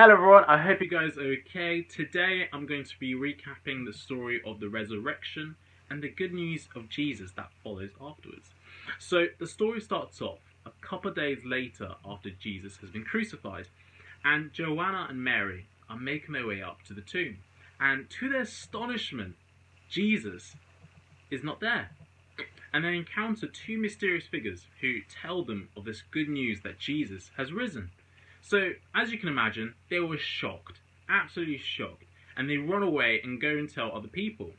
Hello everyone, I hope you guys are okay. Today I'm going to be recapping the story of the resurrection and the good news of Jesus that follows afterwards. So the story starts off a couple of days later after Jesus has been crucified, and Joanna and Mary are making their way up to the tomb, and to their astonishment, Jesus is not there. And they encounter two mysterious figures who tell them of this good news that Jesus has risen. So, as you can imagine, they were shocked, absolutely shocked, and they run away and go and tell other people.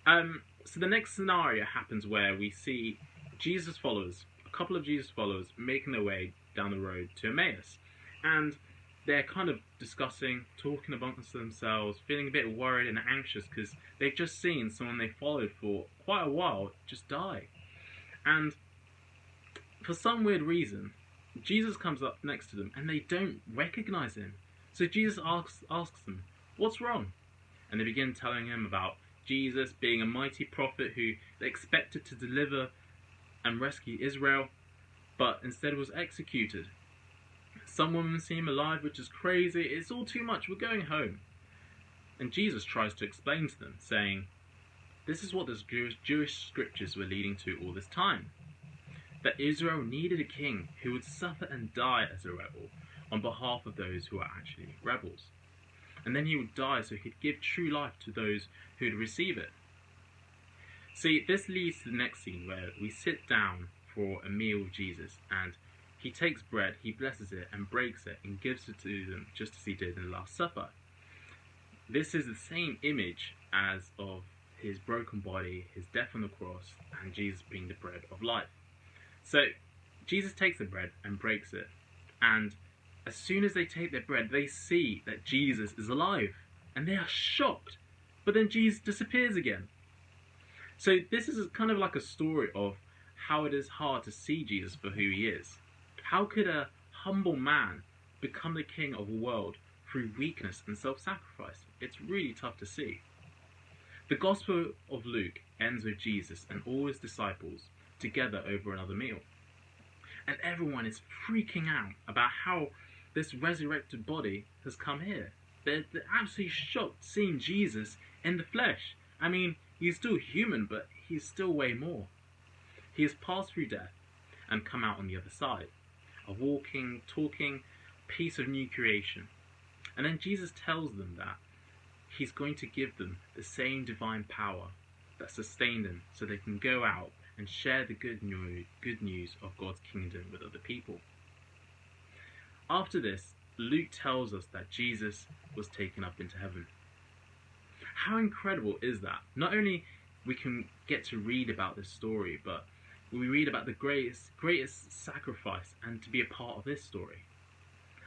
So the next scenario happens where we see Jesus followers, a couple of Jesus followers, making their way down the road to Emmaus. And they're kind of discussing, talking amongst themselves, feeling a bit worried and anxious because they've just seen someone they followed for quite a while just die. And for some weird reason, Jesus comes up next to them and they don't recognize him. So Jesus asks them, "What's wrong?" And they begin telling him about Jesus being a mighty prophet who they expected to deliver and rescue Israel, but instead was executed. Some women seem alive, which is crazy. It's all too much. We're going home. And Jesus tries to explain to them, saying, this is what the Jewish scriptures were leading to all this time. That Israel needed a king who would suffer and die as a rebel on behalf of those who are actually rebels. And then he would die so he could give true life to those who would receive it. See, this leads to the next scene where we sit down for a meal with Jesus, and he takes bread, he blesses it and breaks it and gives it to them just as he did in the Last Supper. This is the same image as of his broken body, his death on the cross, and Jesus being the bread of life. So Jesus takes the bread and breaks it, and as soon as they take their bread, they see that Jesus is alive, and they are shocked. But then Jesus disappears again. So this is kind of like a story of how it is hard to see Jesus for who he is. How could a humble man become the king of a world through weakness and self-sacrifice? It's really tough to see. The Gospel of Luke ends with Jesus and all his disciples together over another meal. And everyone is freaking out about how this resurrected body has come here. They're absolutely shocked seeing Jesus in the flesh. I mean, he's still human, but he's still way more. He has passed through death and come out on the other side. A walking, talking piece of new creation. And then Jesus tells them that he's going to give them the same divine power that sustained them so they can go out and share the good news of God's kingdom with other people. After this, Luke tells us that Jesus was taken up into heaven. How incredible is that? Not only we can get to read about this story, but we read about the greatest sacrifice and to be a part of this story.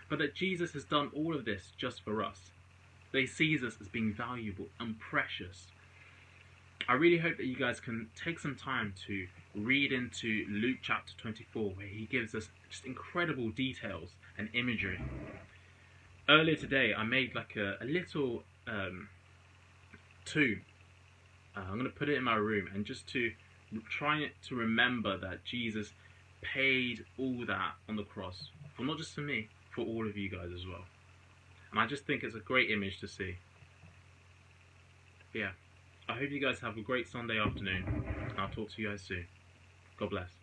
But that Jesus has done all of this just for us. That he sees us as being valuable and precious. I really hope that you guys can take some time to read into Luke chapter 24, where he gives us just incredible details and imagery. Earlier today, I made like a little tomb. I'm going to put it in my room, and just to try to remember that Jesus paid all that on the cross, for not just for me, for all of you guys as well. And I just think it's a great image to see. But yeah. I hope you guys have a great Sunday afternoon, and I'll talk to you guys soon. God bless.